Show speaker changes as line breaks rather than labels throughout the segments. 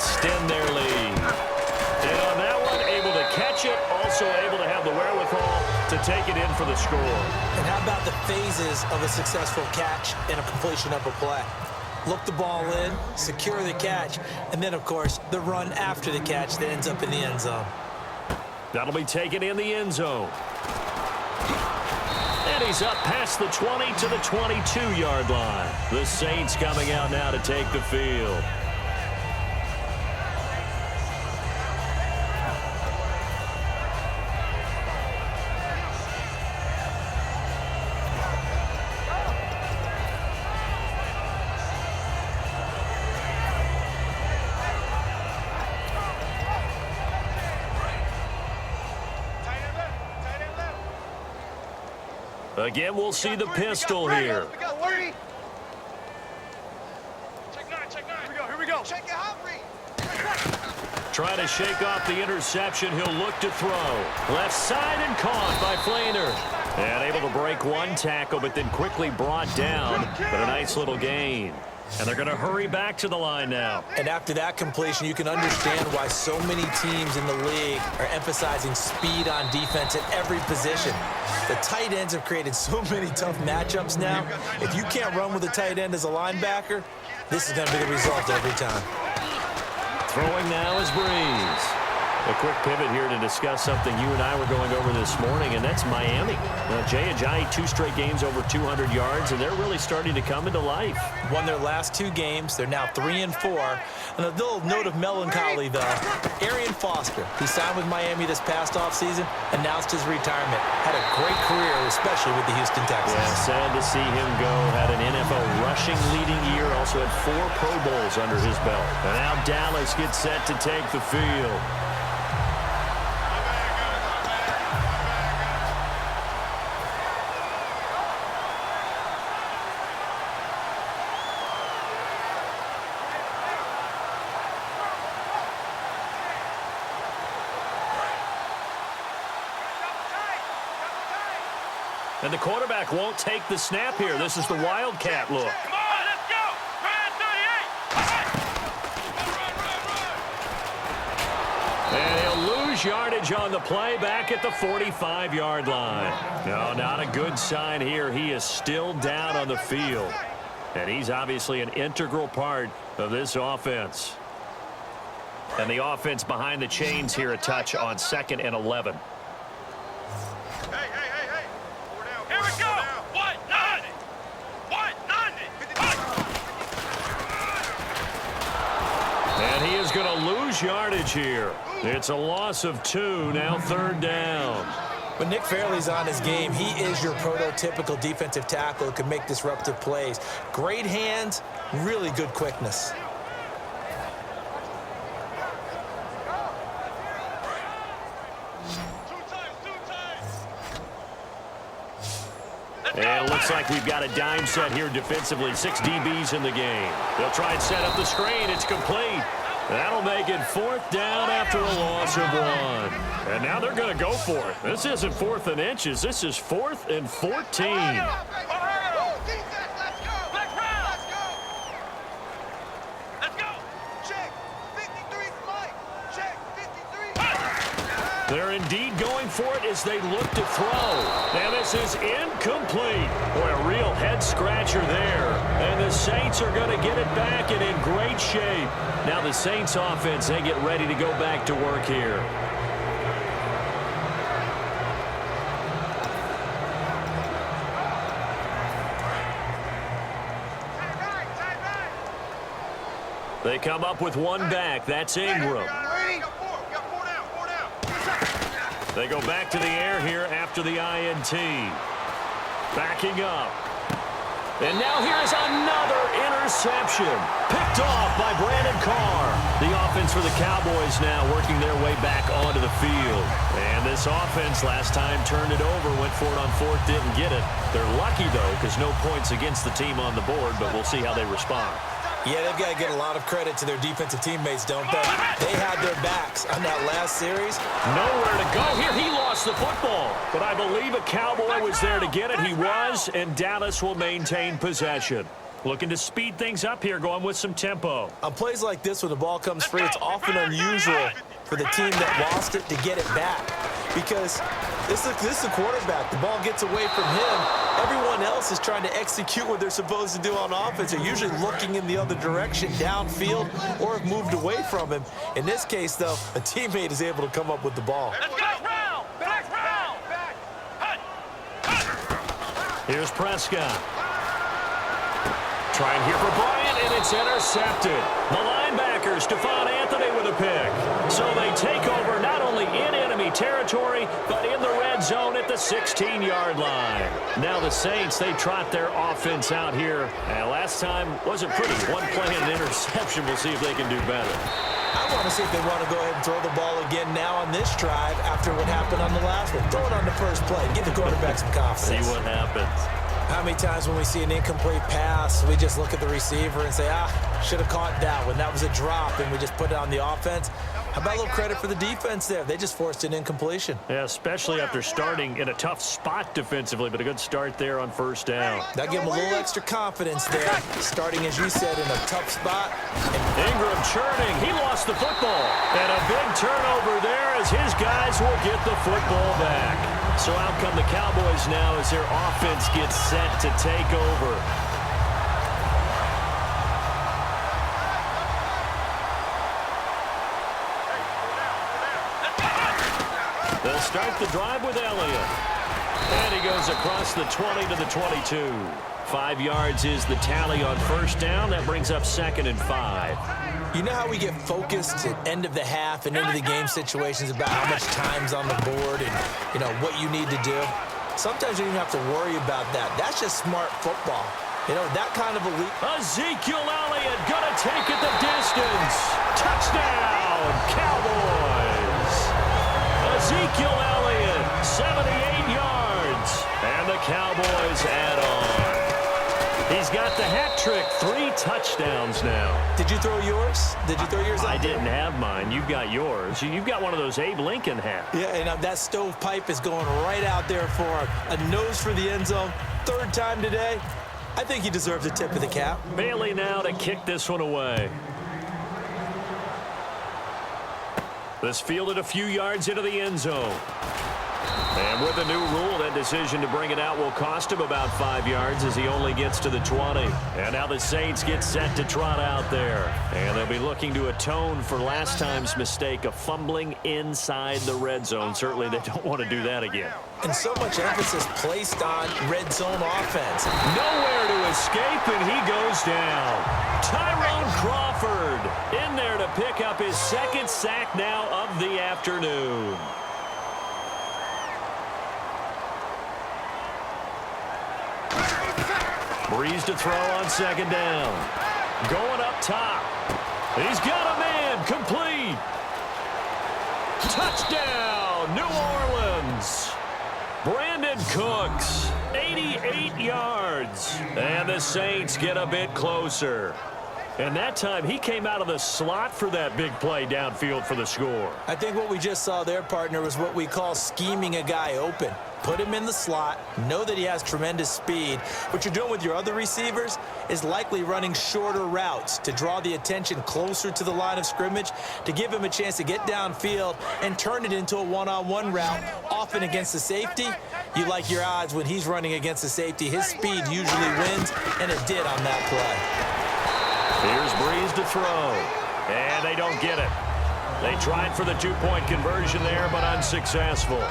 extend their lead. And on that one, able to catch it, also able to have the wherewithal to take it in for the score.
And how about the phases of a successful catch and a completion of a play? Look the ball in, secure the catch, and then, of course, the run after the catch that ends up in the end zone.
That'll be taken in the end zone. And he's up past the 20 to the 22-yard line. The Saints coming out now to take the field. Again, we'll see the pistol here.
Here we go.
Trying to shake off the interception. He'll look to throw. Left side and caught by Flainer. And able to break one tackle, but then quickly brought down. But a nice little gain. And they're going to hurry back to the line now.
And after that completion, you can understand why so many teams in the league are emphasizing speed on defense at every position. The tight ends have created so many tough matchups now. If you can't run with a tight end as a linebacker, this is going to be the result every time.
Throwing now is Breeze. A quick pivot here to discuss something you and I were going over this morning, and that's Miami. Jay Ajayi, 2 straight games over 200 yards, and they're really starting to come into life.
Won their last 2 games. They're now 3-4. And a little note of melancholy, though. Arian Foster, he signed with Miami this past offseason, announced his retirement. Had a great career, especially with the Houston Texans.
Yeah, sad to see him go. Had an NFL rushing leading year. Also had 4 Pro Bowls under his belt. And now Dallas gets set to take the field. And the quarterback won't take the snap here. This is the Wildcat look.
Come on, let's go. Run 38.
And he'll lose yardage on the play back at the 45-yard line. No, not a good sign here. He is still down on the field. And he's obviously an integral part of this offense. And the offense behind the chains here, a touch on 2nd and 11.
Here we go. 190. 190.
And he is going to lose yardage here. It's a loss of 2, now 3rd down.
When Nick Fairley's on his game, he is your prototypical defensive tackle who can make disruptive plays. Great hands, really good quickness.
And it looks like we've got a dime set here defensively. 6 DBs in the game. They'll try and set up the screen. It's complete. That'll make it 4th down after a loss of 1. And now they're going to go for it. This isn't 4th and inches. This is 4th and 14. They're indeed going for it as they look to throw. And this is incomplete. Boy, a real head-scratcher there. And the Saints are going to get it back and in great shape. Now the Saints offense, they get ready to go back to work here. They come up with 1 back. That's Ingram. They go back to the air here after the INT. Backing up. And now here's another interception. Picked off by Brandon Carr. The offense for the Cowboys now working their way back onto the field. And this offense last time turned it over, went for it on 4th, didn't get it. They're lucky, though, because no points against the team on the board, but we'll see how they respond.
Yeah, they've got to get a lot of credit to their defensive teammates, don't they? They had their backs on that last series.
Nowhere to go here. He lost the football. But I believe a Cowboy was there to get it. He was, and Dallas will maintain possession. looking to speed things up here, going with some tempo.
On plays like this, when the ball comes free, it's often unusual for the team that lost it to get it back. Because this is a quarterback. The ball gets away from him. Everyone else is trying to execute what they're supposed to do on offense. They're usually looking in the other direction, downfield, or have moved away from him. In this case, though, a teammate is able to come up with the ball.
Let's go. Round. Back round. Hut.
Here's Prescott. Trying here for Bryant, and it's intercepted. The linebacker, Stephon Anthony, with a pick. So they take over not only in enemy territory, but in the red zone at the 16-yard line. Now the Saints, they trot their offense out here. And last time wasn't pretty. One play and an interception. We'll see if they can do better.
I want to see if they want to go ahead and throw the ball again now on this drive after what happened on the last one. Throw it on the first play. Give the quarterback some confidence.
See what happens.
How many times when we see an incomplete pass, we just look at the receiver and say, should have caught that one. That was a drop, and we just put it on the offense. How about a little credit for the defense there? They just forced an incompletion.
Yeah, especially after starting in a tough spot defensively, but a good start there on first down.
That gave them a little extra confidence there, starting, as you said, in a tough spot.
Ingram churning. He lost the football. And a big turnover there as his guys will get the football back. So out come the Cowboys now as their offense gets set to take over. They'll start the drive with Elliott. And he goes across the 20 to the 22. 5 yards is the tally on first down. That brings up 2nd and 5.
You know how we get focused at end of the half and into the game situations about how much time's on the board and, what you need to do? Sometimes you don't have to worry about that. That's just smart football. That kind of a leap.
Ezekiel Elliott gonna take it the distance. Touchdown, Cowboys. Ezekiel Elliott, 78 yards. And the Cowboys add on. He's got the hat trick, 3 touchdowns now.
Did you throw yours? Did you throw yours out?
I didn't have mine. You've got yours. You've got one of those Abe Lincoln hats.
Yeah, and that stovepipe is going right out there for him. A nose for the end zone. 3rd time today. I think he deserves a tip of the cap.
Bailey now to kick this one away. This fielded a few yards into the end zone. And with the new rule, that decision to bring it out will cost him about 5 yards as he only gets to the 20. And now the Saints get set to trot out there. And they'll be looking to atone for last time's mistake of fumbling inside the red zone. Certainly they don't want to do that again.
And so much emphasis placed on red zone offense.
Nowhere to escape, and he goes down. Tyrone Crawford in there to pick up his 2nd sack now of the afternoon. Breeze to throw on 2nd down. Going up top. He's got a man. Complete. Touchdown, New Orleans. Brandon Cooks, 88 yards. And the Saints get a bit closer. And that time, he came out of the slot for that big play downfield for the score.
I think what we just saw there, partner, was what we call scheming a guy open. Put him in the slot, know that he has tremendous speed. What you're doing with your other receivers is likely running shorter routes to draw the attention closer to the line of scrimmage, to give him a chance to get downfield and turn it into a one-on-one route, often against the safety. You like your odds when he's running against the safety. His speed usually wins, and it did on that play.
Here's Breeze to throw, and they don't get it. They tried for the 2-point conversion there, but unsuccessful.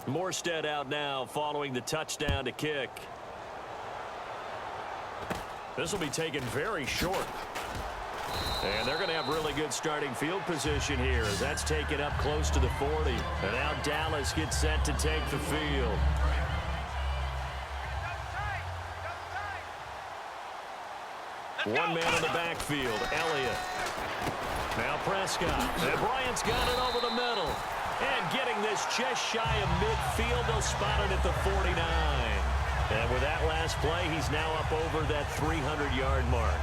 Morstead out now following the touchdown to kick. This will be taken very short. And they're going to have really good starting field position here as that's taken up close to the 40. And now Dallas gets set to take the field. One man in the backfield, Elliott. Now Prescott. And Bryant's got it over the middle. And getting this just shy of midfield, they'll spot it at the 49. And with that last play, he's now up over that 300-yard mark.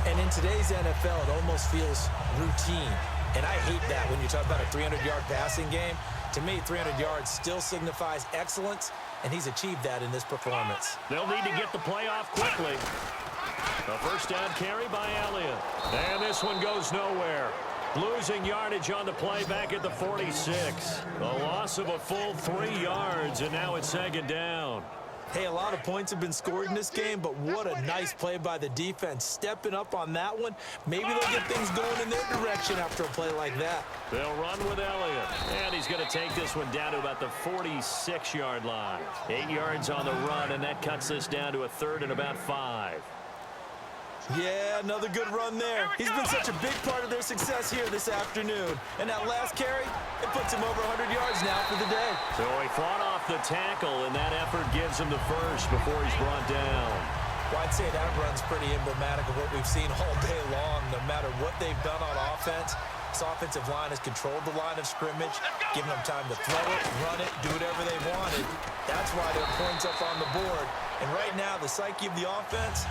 And in today's NFL, it almost feels routine. And I hate that when you talk about a 300-yard passing game. To me, 300 yards still signifies excellence, and he's achieved that in this performance.
They'll need to get the play off quickly. A first down carry by Elliott. And this one goes nowhere. Losing yardage on the play back at the 46. A loss of a full 3 yards, and now it's second down.
Hey, a lot of points have been scored in this game, but what a nice play by the defense. Stepping up on that one. Maybe they'll get things going in their direction after a play like that.
They'll run with Elliott. And he's going to take this one down to about the 46-yard line. 8 yards on the run, and that cuts this down to a third and about 5.
Yeah, another good run there. He's been such a big part of their success here this afternoon. And that last carry, it puts him over 100 yards now for the day.
So he fought off the tackle, and that effort gives him the first before he's brought down.
Well, I'd say that run's pretty emblematic of what we've seen all day long. No matter what they've done on offense, this offensive line has controlled the line of scrimmage, giving them time to throw it, run it, do whatever they wanted. That's why they're points up on the board. And right now, the psyche of the offense,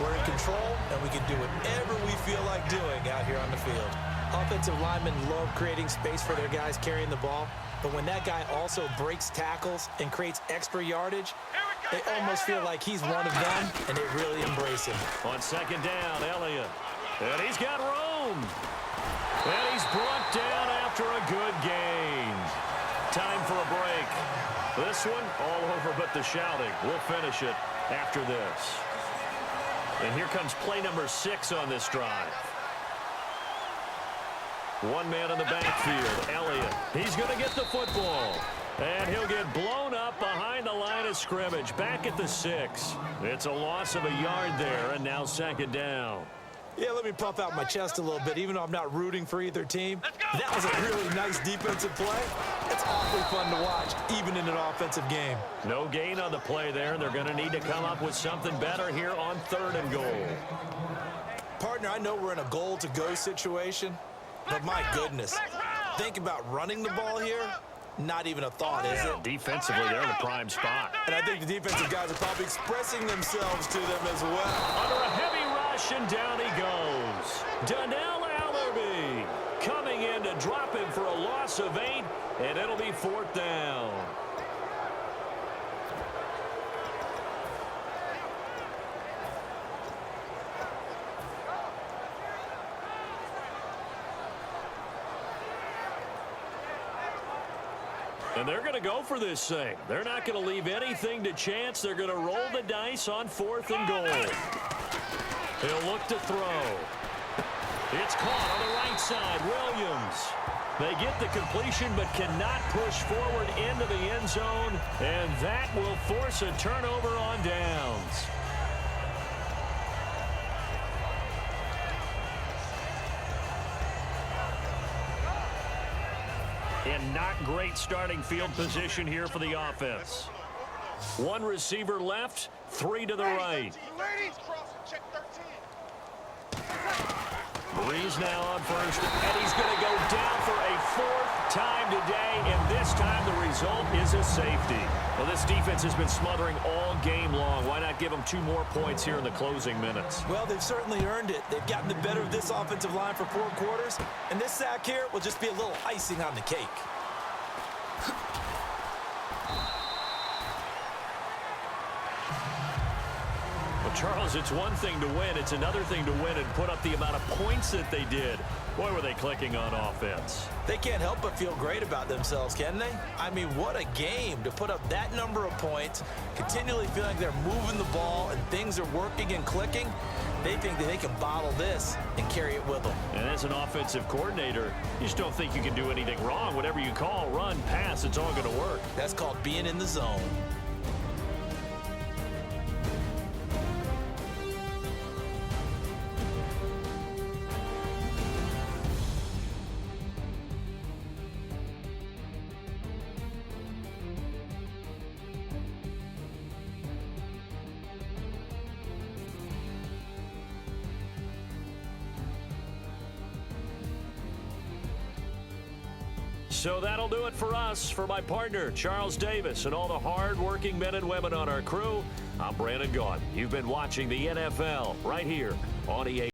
we're in control, and we can do whatever we feel like doing out here on the field. Offensive linemen love creating space for their guys carrying the ball, but when that guy also breaks tackles and creates extra yardage, they almost feel like he's one of them, and they really embrace him.
On second down, Elliott. And he's got room. And he's brought down after a good gain. Time for a break. This one, all over but the shouting. We'll finish it after this. And here comes play number 6 on this drive. One man in the backfield, Elliott. He's going to get the football. And he'll get blown up behind the line of scrimmage, back at the 6. It's a loss of a yard there, and now second down.
Yeah, let me puff out my chest a little bit, even though I'm not rooting for either team. That was a really nice defensive play. It's awfully fun to watch, even in an offensive game.
No gain on the play there, and they're going to need to come up with something better here on 3rd and goal.
Partner, I know we're in a goal-to-go situation, but my goodness, think about running the ball here. Not even a thought, is it?
Defensively, they're in the prime spot.
And I think the defensive guys are probably expressing themselves to them as well.
Under a heavy rush, and down he goes. Donnell Allerby coming in to drop him for a loss of 8, and it'll be 4th down. And they're going to go for this thing. They're not going to leave anything to chance. They're going to roll the dice on 4th and goal. He'll look to throw. It's caught on the right side. Williams. They get the completion but cannot push forward into the end zone. And that will force a turnover on downs. And not great starting field position here for the offense. One receiver left, 3 to the right. Breeze now on first, and he's going to go down for a 4th time today, and this time the result is a safety. Well, this defense has been smothering all game long. Why not give them 2 more points here in the closing minutes?
Well, they've certainly earned it. They've gotten the better of this offensive line for 4 quarters, and this sack here will just be a little icing on the cake.
Well, Charles, it's one thing to win. It's another thing to win and put up the amount of points that they did. Boy, were they clicking on offense.
They can't help but feel great about themselves, can they? I mean, what a game to put up that number of points, continually feel like they're moving the ball and things are working and clicking. They think that they can bottle this and carry it with them.
And as an offensive coordinator, you just don't think you can do anything wrong. Whatever you call, run, pass, it's all going to work.
That's called being in the zone.
So that'll do it for us. For my partner, Charles Davis, and all the hard-working men and women on our crew, I'm Brandon Gaudin. You've been watching the NFL right here on EA.